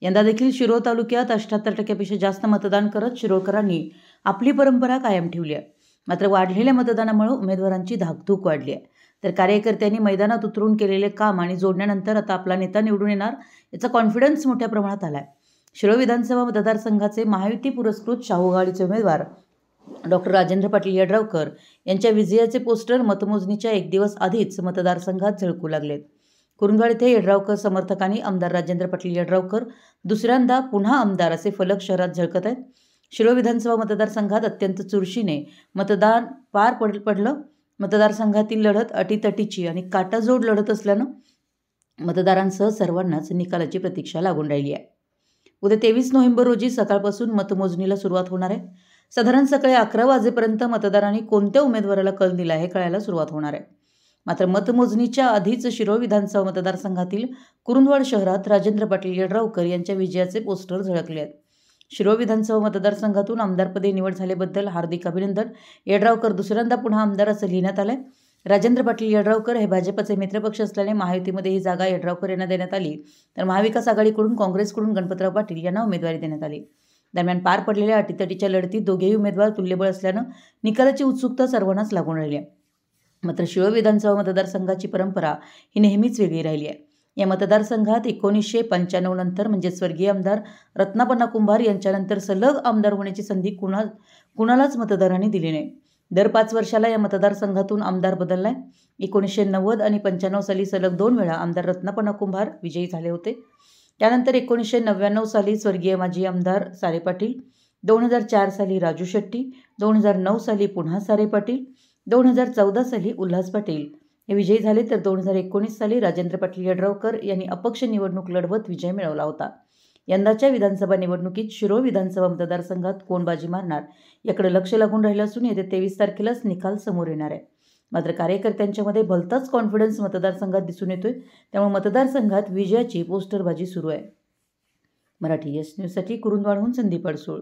यंदा देखील शिरोळ तालुक्यात 78% जास्त मतदान करत शिरोळकरांनी आपली परंपरा कायम ठेवली आहे। मात्र वाढलेल्या मतदानामुळे उमेदवारांची धाकधूक वाढली आहे। तर कार्यकर्त्यांनी मैदानात उतरून केलेले काम आणि जोडण्यानंतर आता आपला नेता निवडून येणार याचा कॉन्फिडन्स मोठ्या प्रमाणात आलाय। शिरोळ विधानसभा मतदारसंघाचे महायुती पुरस्कृत शाहू आघाडीचे उमेदवार डॉक्टर राजेंद्र पाटील यड्रावकर यांच्या विजयाचे पोस्टर मतमोजणीच्या एक दिवस आधीच मतदारसंघात झळकू लागलेत। कुरुंदवाड येथे यड्रावकर समर्थकांनी आमदार राजेंद्र पाटील यड्रावकर दुसऱ्यांदा पुन्हा आमदार असे फलक शहरात झळकत आहेत। शिरोळ विधानसभा मतदारसंघात अत्यंत चुरशीने मतदान पार पडलं। मतदारसंघातील लढत अटीतटीची आणि काटाजोड लढत असल्यानं मतदारांसह सर्वांनाच निकालाची प्रतीक्षा लागून राहिली आहे। उद्या 23 नोव्हेंबर रोजी सकाळपासून मतमोजणीला सुरुवात होणार आहे। साधारण सकाळी 11 वाजेपर्यंत मतदारांनी कोणत्या उमेदवाराला कल दिला हे कळायला सुरुवात होणार आहे। मात्र मतमोजणीच्या आधीच शिरोळ विधानसभा मतदारसंघातील कुरुंदवाड शहरात राजेंद्र पाटील यड्रावकर यांच्या विजयाचे पोस्टर झळकले आहेत। शिरोळ विधानसभा मतदारसंघातून आमदारपदी निवड झाल्याबद्दल हार्दिक अभिनंदन। यड्रावकर दुसऱ्यांदा पुन्हा आमदार असं लिहिण्यात आलंय। राजेंद्र पाटील यड्रावकर हे भाजपचे मित्रपक्ष असल्याने महायुतीमध्ये ही जागा यड्रावकर यांना देण्यात आली, तर महाविकास आघाडीकडून काँग्रेसकडून गणपतराव पाटील यांना उमेदवारी देण्यात आली। दरम्यान पार पडलेल्या अटीतटीच्या लढतीत दोघेही उमेदवार तुल्यबळ असल्यानं निकालाची उत्सुकता सर्वांनाच लागून राहिली आहे। मात्र शिरोळ विधानसभा मतदारसंघाची परंपरा ही नेहमीच वेगळी राहिली आहे। या मतदारसंघात 1995 नंतर म्हणजे स्वर्गीय आमदार रत्नापन्ना कुंभार यांच्यानंतर सलग आमदार होण्याची संधी कुणालाच मतदारांनी दिली नाही। दर 5 वर्षाला या मतदारसंघातून आमदार बदललाय। 1990 आणि 95 साली सलग 2 वेळा आमदार रत्नापन्ना कुंभार विजयी झाले होते। त्यानंतर 1999 साली स्वर्गीय माजी आमदार सारे पाटील, 2004 साली राजू शेट्टी, 2009 साली पुन्हा सारे पाटील, 2014 साली उल्हास पाटील हे विजयी झाले, तर 2019 साली राजेंद्र पाटील यड्रावकर यांनी अपक्ष निवडणूक लढवत विजय मिळवला होता। यंदाच्या विधानसभा निवडणुकीत शिरोळ विधानसभा मतदारसंघात कोण बाजी मारणार याकडे लक्ष लागून राहिलं असून येत्या 23 तारखेलाच निकाल समोर येणार आहे। मात्र कार्यकर्त्यांच्यामध्ये भलताच कॉन्फिडन्स मतदारसंघात दिसून येतोय, त्यामुळे मतदारसंघात विजयाची पोस्टरबाजी सुरू आहे। मराठी एस न्यूजसाठी कुरुंदवाडहून संदीप अडसूळ।